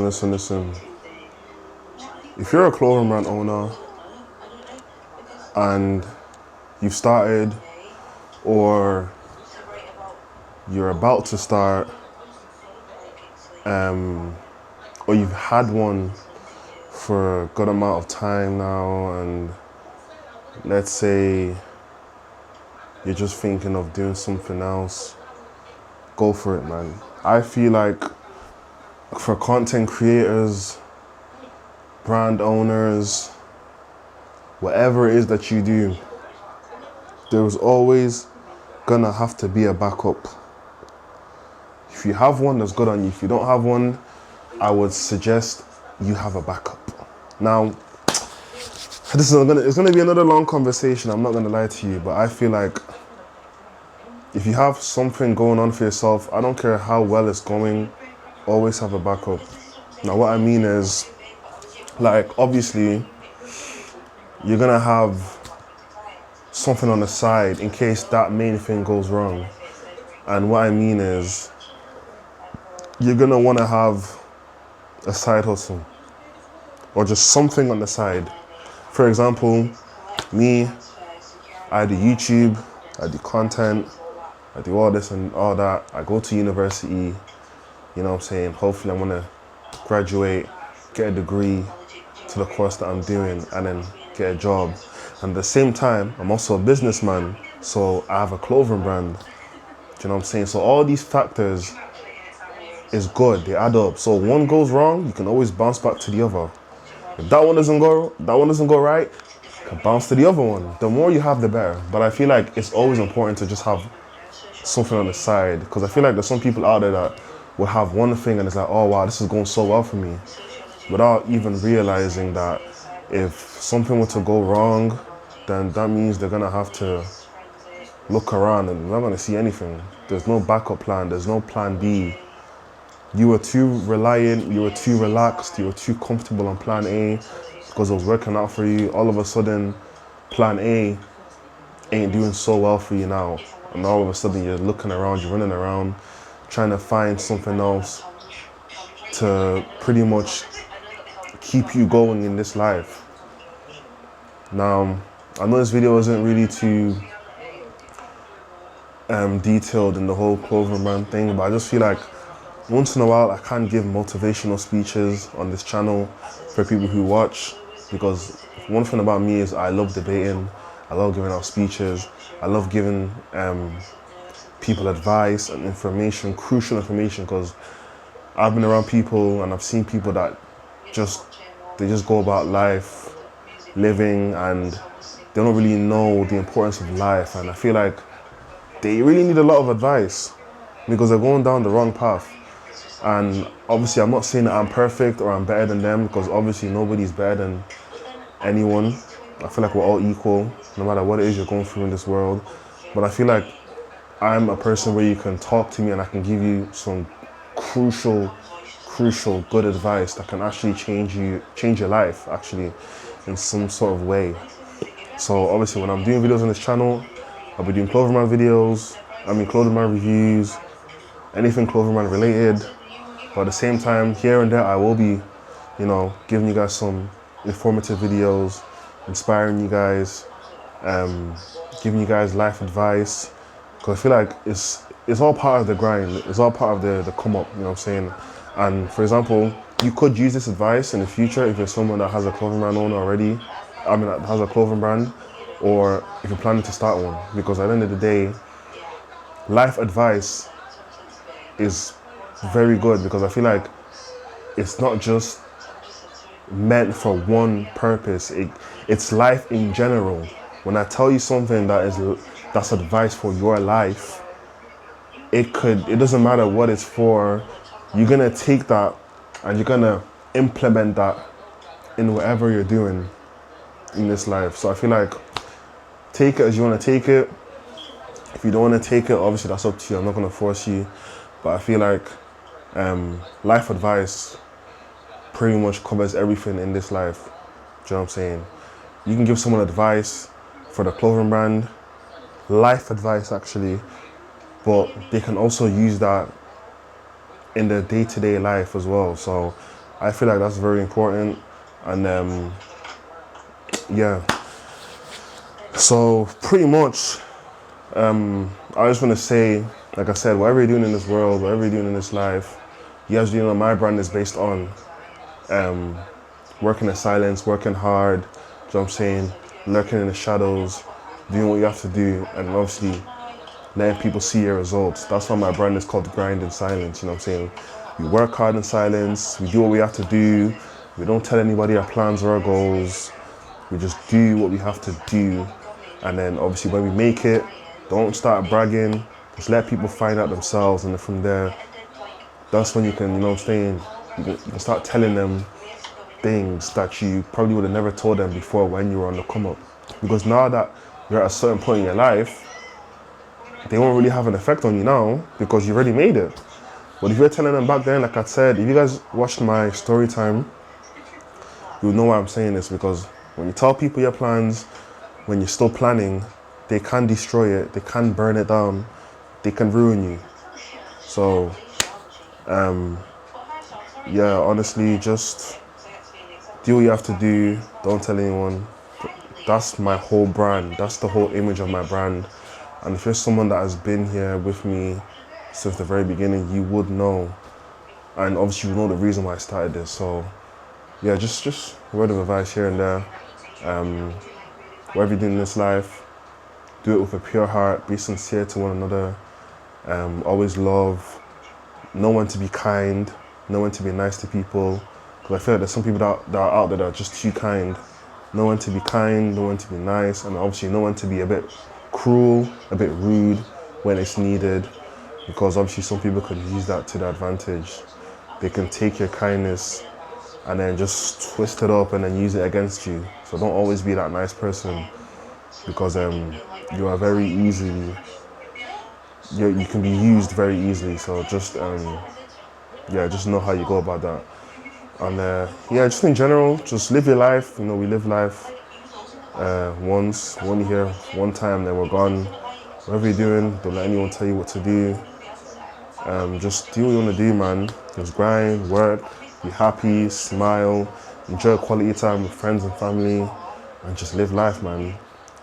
Listen. If you're a clothing brand owner and you've started or you're about to start, or you've had one for a good amount of time now, and let's say you're just thinking of doing something else, go for it, man. I feel like for content creators, brand owners, whatever it is that you do, there's always gonna have to be a backup. If you have one, that's good on you. If you don't have one, I would suggest you have a backup. Now, it's gonna be another long conversation, I'm not gonna lie to you, but I feel like if you have something going on for yourself, I don't care how well it's going, always have a backup. Now, what I mean is, like, obviously, you're gonna have something on the side in case that main thing goes wrong. And what I mean is, you're gonna wanna have a side hustle or just something on the side. For example, me, I do YouTube, I do content, I do all this and all that. I go to university, you know what I'm saying? Hopefully I'm gonna graduate, get a degree to the course that I'm doing, and then get a job. And at the same time, I'm also a businessman, so I have a clothing brand. Do you know what I'm saying? So all these factors is good, they add up. So one goes wrong, you can always bounce back to the other. If that one doesn't go right, you can bounce to the other one. The more you have, the better. But I feel like it's always important to just have something on the side, because I feel like there's some people out there that will have one thing and it's like, oh wow, this is going so well for me, without even realizing that if something were to go wrong, then that means they're gonna have to look around and they're not gonna see anything. There's no backup plan, there's no plan B. You were too reliant, you were too relaxed, you were too comfortable on plan A because it was working out for you. All of a sudden, plan A ain't doing so well for you now. And all of a sudden you're looking around, you're running around, trying to find something else to pretty much keep you going in this life. Now, I know this video isn't really too detailed in the whole clothing brand thing, but I just feel like once in a while I can give motivational speeches on this channel for people who watch, because one thing about me is I love debating, I love giving out speeches, I love giving people advice and information, crucial information, because I've been around people and I've seen people that they just go about life, living, and they don't really know the importance of life. And I feel like they really need a lot of advice because they're going down the wrong path. And obviously I'm not saying that I'm perfect or I'm better than them, because obviously nobody's better than anyone. I feel like we're all equal, no matter what it is you're going through in this world. But I feel like I'm a person where you can talk to me and I can give you some crucial good advice that can actually change your life actually in some sort of way. So obviously when I'm doing videos on this channel, I'll be doing clothing brand videos, clothing brand reviews, anything clothing brand related. But at the same time, here and there, I will be, giving you guys some informative videos, inspiring you guys, giving you guys life advice. Because I feel like it's all part of the grind. It's all part of the come up, you know what I'm saying? And for example, you could use this advice in the future if you're someone that has a clothing brand owner already, that has a clothing brand, or if you're planning to start one. Because at the end of the day, life advice is very good, because I feel like it's not just meant for one purpose. It's life in general. When I tell you something that's advice for your life, it doesn't matter what it's for. You're gonna take that and you're gonna implement that in whatever you're doing in this life. So I feel like take it as you want to take it. If you don't want to take it, obviously that's up to you. I'm not gonna force you. But I feel like life advice pretty much covers everything in this life. Do you know what I'm saying? You can give someone advice for the clothing brand, life advice actually, but they can also use that in their day-to-day life as well. So I feel like that's very important. And yeah, so pretty much I just want to say, like I said, whatever you're doing in this world, whatever you're doing in this life, you guys, you know, my brand is based on working in silence, working hard, you know what I'm saying, lurking in the shadows, doing what you have to do, and obviously letting people see your results. That's why my brand is called grindnsilence, you know what I'm saying. We work hard in silence, we do what we have to do, we don't tell anybody our plans or our goals, we just do what we have to do, and then obviously when we make it, don't start bragging, just let people find out themselves, and then from there, that's when you can, you know what I'm saying, you can start telling them things that you probably would have never told them before when you were on the come up. Because now that you're at a certain point in your life, they won't really have an effect on you now because you already made it. But if you're telling them back then, like I said, if you guys watched my story time, you'll know why I'm saying this, because when you tell people your plans, when you're still planning, they can destroy it, they can burn it down, they can ruin you. So, yeah, honestly, just do what you have to do, don't tell anyone. That's my whole brand, that's the whole image of my brand. And if you're someone that has been here with me since the very beginning, you would know. And obviously you know the reason why I started this. So yeah, just a word of advice here and there. Whatever you do in this life, do it with a pure heart, be sincere to one another, always love, know when to be kind, know when to be nice to people. Because I feel like there's some people that are out there that are just too kind. Know when to be kind, know when to be nice, and obviously know when to be a bit cruel, a bit rude when it's needed, because obviously some people could use that to their advantage. They can take your kindness and then just twist it up and then use it against you. So don't always be that nice person, because you are very easily, you can be used very easily. So just yeah, just know how you go about that. And yeah, just in general, just live your life. You know, we live life once, we're only here one time, then we're gone. Whatever you're doing, don't let anyone tell you what to do. Just do what you want to do, man. Just grind, work, be happy, smile, enjoy quality time with friends and family, and just live life, man.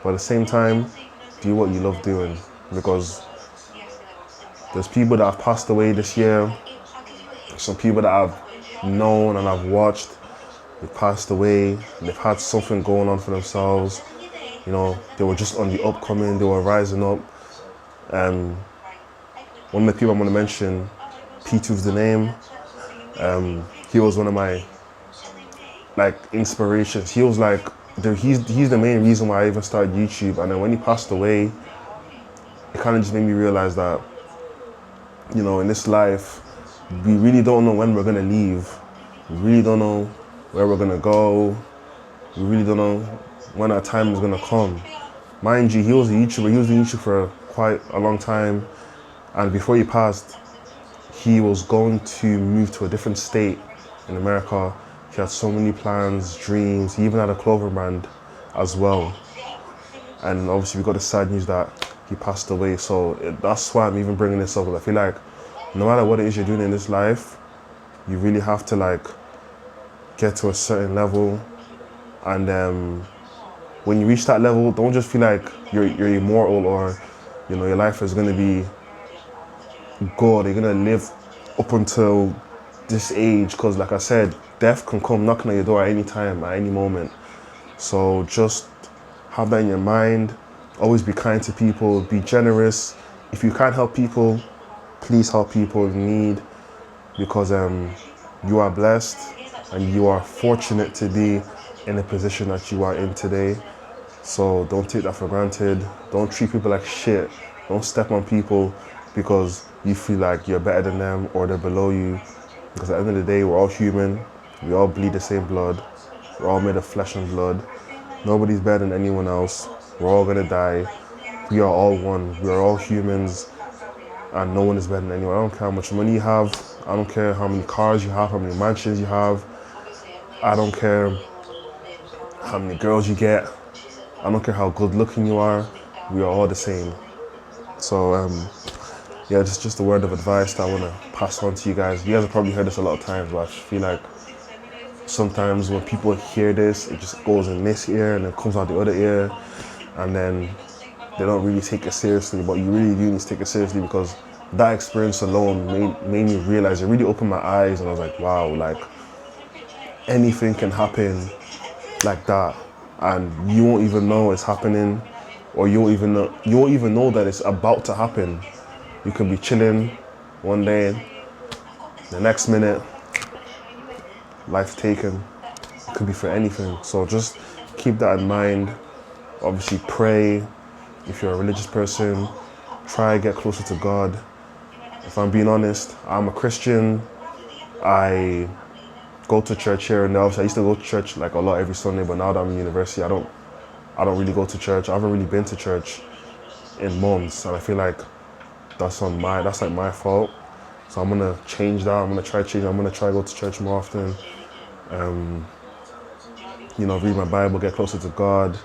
But at the same time, do what you love doing, because there's people that have passed away this year, some people that I've known and I've watched, they passed away, and they've had something going on for themselves. You know, they were just on the upcoming, they were rising up. One of the people I'm going to mention, P2's the name. He was one of my inspirations. He was he's the main reason why I even started YouTube. And then when he passed away, it kind of just made me realize that, you know, in this life, we really don't know when we're going to leave. We really don't know where we're going to go. We really don't know when our time is going to come. Mind you, he was a YouTuber. He was doing YouTube for quite a long time. And before he passed, he was going to move to a different state in America. He had so many plans, dreams. He even had a clothing brand as well. And obviously we got the sad news that he passed away. So that's why I'm even bringing this up. I feel like no matter what it is you're doing in this life, you really have to get to a certain level. And when you reach that level, don't just feel like you're immortal, or, you know, your life is going to be good. You're going to live up until this age, because like I said, death can come knocking at your door at any time, at any moment. So just have that in your mind. Always be kind to people, be generous. If you can't help people, please help people in need, because you are blessed and you are fortunate to be in the position that you are in today. So don't take that for granted. Don't treat people like shit. Don't step on people because you feel like you're better than them or they're below you. Because at the end of the day, we're all human. We all bleed the same blood. We're all made of flesh and blood. Nobody's better than anyone else. We're all gonna die. We are all one. We are all humans, and no one is better than anyone. I don't care how much money you have. I don't care how many cars you have, how many mansions you have. I don't care how many girls you get. I don't care how good looking you are. We are all the same. So yeah, just a word of advice that I want to pass on to you guys. You guys have probably heard this a lot of times, but I feel like sometimes when people hear this, it just goes in this ear and it comes out the other ear, and then they don't really take it seriously. But you really do need to take it seriously, because that experience alone made me realize, it really opened my eyes, and I was like, wow, like anything can happen like that, and you won't even know it's happening, or you won't even know that it's about to happen. You could be chilling one day, the next minute, life taken. It could be for anything. So just keep that in mind. Obviously pray. If you're a religious person, try to get closer to God. If I'm being honest, I'm a Christian. I go to church here and there. Obviously, I used to go to church like a lot every Sunday, but now that I'm in university, I don't really go to church. I haven't really been to church in months, and I feel like that's like my fault. So I'm gonna change that. I'm gonna try to go to church more often. Read my Bible, get closer to God.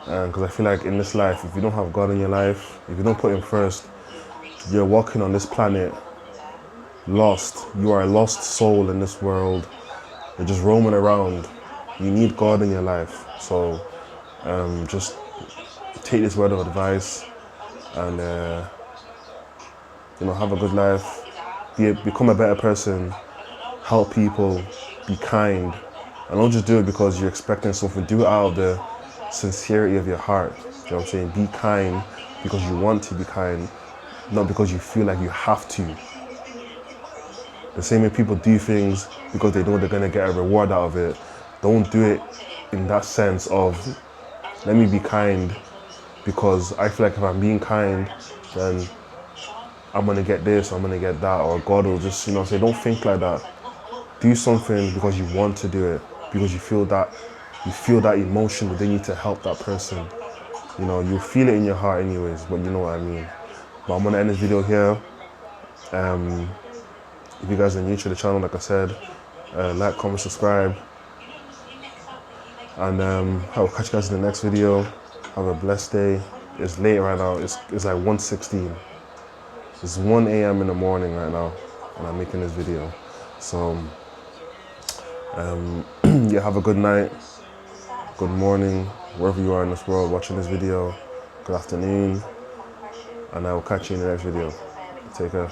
Because I feel like in this life, if you don't have God in your life, if you don't put Him first, you're walking on this planet lost. You are a lost soul in this world. You're just roaming around. You need God in your life. So just take this word of advice and have a good life. Become a better person. Help people. Be kind. And don't just do it because you're expecting something. Do it out of the sincerity of your heart. You know what I'm saying? Be kind because you want to be kind, not because you feel like you have to. The same way people do things because they know they're going to get a reward out of it. Don't do it in that sense of, let me be kind because I feel like if I'm being kind, then I'm going to get this, I'm going to get that, or God will just, say, don't think like that. Do something because you want to do it, because you feel that emotion within you to help that person. You feel it in your heart anyways, but you know what I mean. But I'm going to end this video here. If you guys are new to the channel, like I said, like, comment, subscribe. And I will catch you guys in the next video. Have a blessed day. It's late right now. It's like 1:16. It's 1 a.m. in the morning right now when I'm making this video. So yeah, have a good night, good morning, wherever you are in this world watching this video. Good afternoon. And I will catch you in the next video. Take care.